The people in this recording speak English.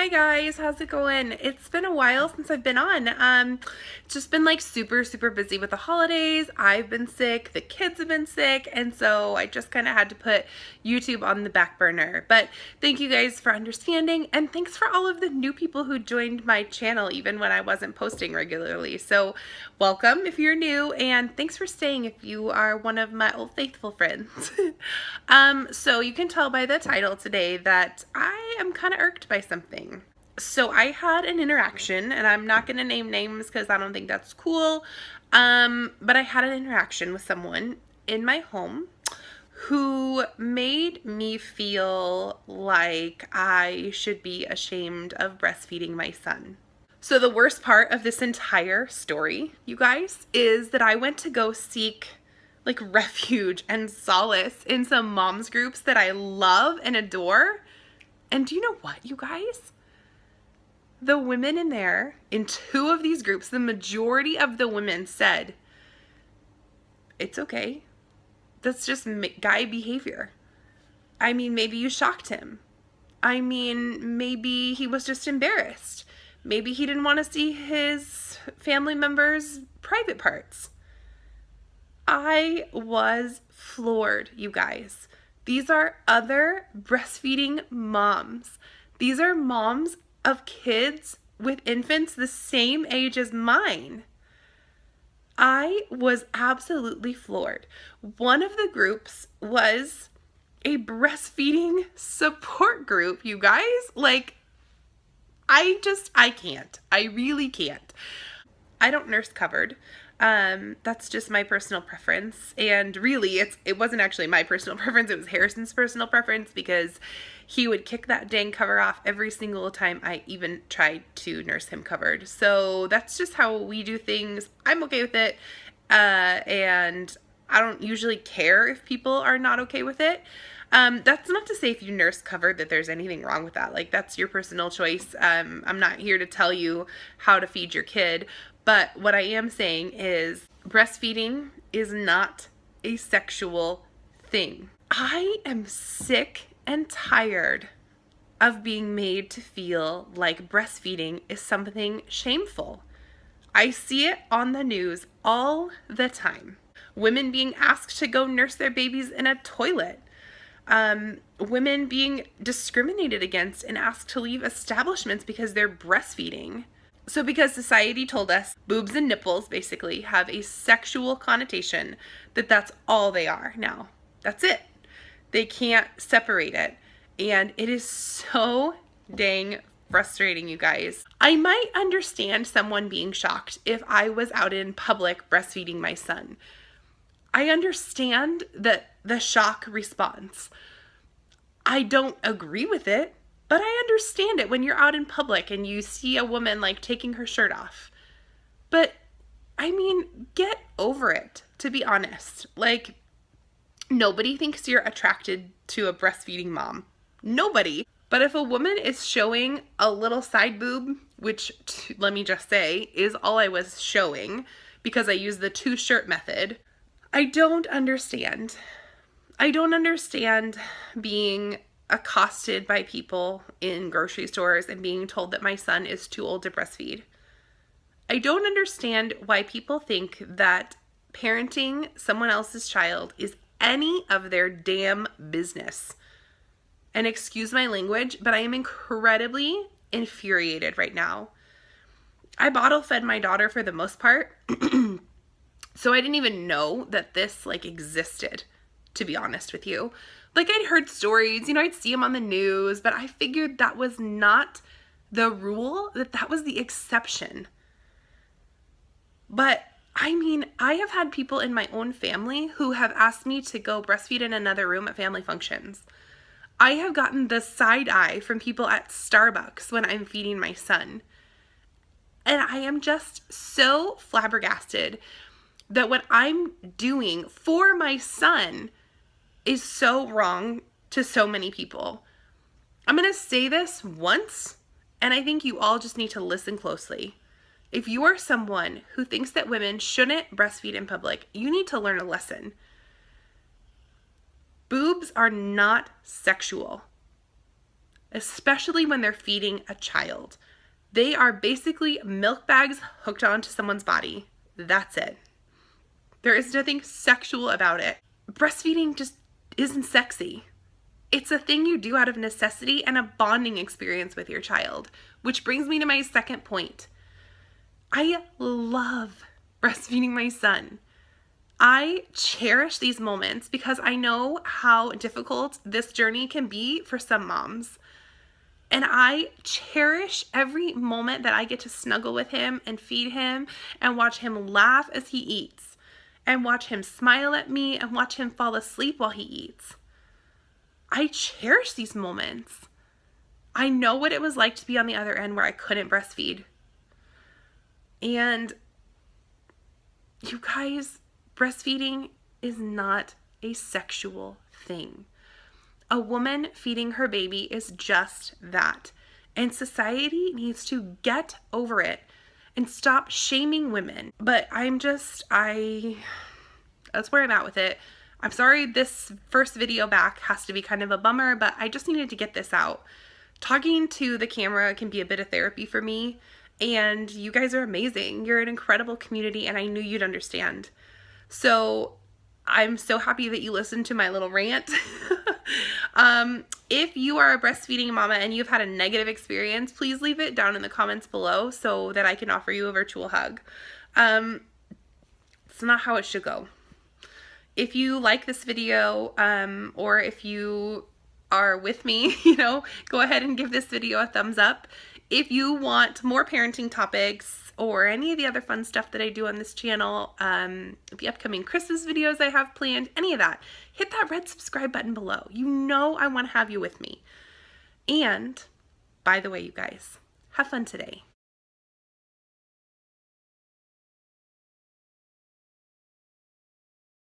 Hi guys, how's it going? It's been a while since I've been on. Just been like super busy with the holidays. I've been sick, the kids have been sick, and so I just kind of had to put YouTube on the back burner. But thank you guys for understanding, and thanks for all of the new people who joined my channel even when I wasn't posting regularly. So welcome if you're new, and thanks for staying if you are one of my old faithful friends. So you can tell by the title today that I am kind of irked by something. So I had an interaction, and I'm not going to name names because I don't think that's cool, but I had an interaction with someone in my home who made me feel like I should be ashamed of breastfeeding my son. So the worst part of this entire story, you guys, is that I went to go seek like refuge and solace in some moms groups that I love and adore. And do you know what, you guys? The women in there, in two of these groups, the majority of the women said, it's okay. That's just guy behavior. I mean, maybe you shocked him. I mean, maybe he was just embarrassed. Maybe he didn't want to see his family members' private parts. I was floored, you guys. These are other breastfeeding moms. These are moms of kids with infants the same age as mine. I was absolutely floored. One of the groups was a breastfeeding support group, you guys. Like, I can't. I really can't. I don't nurse covered. That's just my personal preference. And really, it wasn't actually my personal preference. It was Harrison's personal preference because he would kick that dang cover off every single time I even tried to nurse him covered. So that's just how we do things. I'm okay with it. And I don't usually care if people are not okay with it. That's not to say if you nurse covered that there's anything wrong with that. Like, that's your personal choice. I'm not here to tell you how to feed your kid. But what I am saying is breastfeeding is not a sexual thing. I am sick and tired of being made to feel like breastfeeding is something shameful. I see it on the news all the time. Women being asked to go nurse their babies in a toilet. Women being discriminated against and asked to leave establishments because they're breastfeeding. So because society told us boobs and nipples basically have a sexual connotation, that's all they are now. That's it. They can't separate it. And it is so dang frustrating, you guys. I might understand someone being shocked if I was out in public breastfeeding my son. I understand the shock response. I don't agree with it. But I understand it when you're out in public and you see a woman like taking her shirt off. But I mean, get over it, to be honest. Like, nobody thinks you're attracted to a breastfeeding mom. Nobody. But if a woman is showing a little side boob, which let me just say is all I was showing because I used the two shirt method, I don't understand. I don't understand being accosted by people in grocery stores and being told that my son is too old to breastfeed. I don't understand why people think that parenting someone else's child is any of their damn business. And excuse my language, but I am incredibly infuriated right now. I bottle fed my daughter for the most part, so I didn't even know that this like existed, to be honest with you. Like, I'd heard stories, I'd see them on the news, but I figured that was not the rule, that was the exception. But I mean, I have had people in my own family who have asked me to go breastfeed in another room at family functions. I have gotten the side eye from people at Starbucks when I'm feeding my son. And I am just so flabbergasted that what I'm doing for my son is so wrong to so many people. I'm going to say this once, and I think you all just need to listen closely. If you are someone who thinks that women shouldn't breastfeed in public, you need to learn a lesson. Boobs are not sexual. especially when they're feeding a child. They are basically milk bags hooked onto someone's body. That's it. There is nothing sexual about it. Breastfeeding just isn't sexy. It's a thing you do out of necessity and a bonding experience with your child, which brings me to my second point. I love breastfeeding my son. I cherish these moments because I know how difficult this journey can be for some moms. And I cherish every moment that I get to snuggle with him and feed him and watch him laugh as he eats and watch him smile at me and watch him fall asleep while he eats. I cherish these moments. I know what it was like to be on the other end where I couldn't breastfeed. And you guys, breastfeeding is not a sexual thing. A woman feeding her baby is just that. And society needs to get over it and stop shaming women. But that's where I'm at with it. I'm sorry this first video back has to be kind of a bummer, but I just needed to get this out. Talking to the camera can be a bit of therapy for me, and you guys are amazing. You're an incredible community, and I knew you'd understand. So I'm so happy that you listened to my little rant. If you are a breastfeeding mama and you've had a negative experience, please leave it down in the comments below so that I can offer you a virtual hug. It's not how it should go. If you like this video, or if you are with me, go ahead and give this video a thumbs up. If you want more parenting topics or any of the other fun stuff that I do on this channel, the upcoming Christmas videos I have planned, any of that, hit that red subscribe button below. You know I want to have you with me. And, by the way, you guys, have fun today.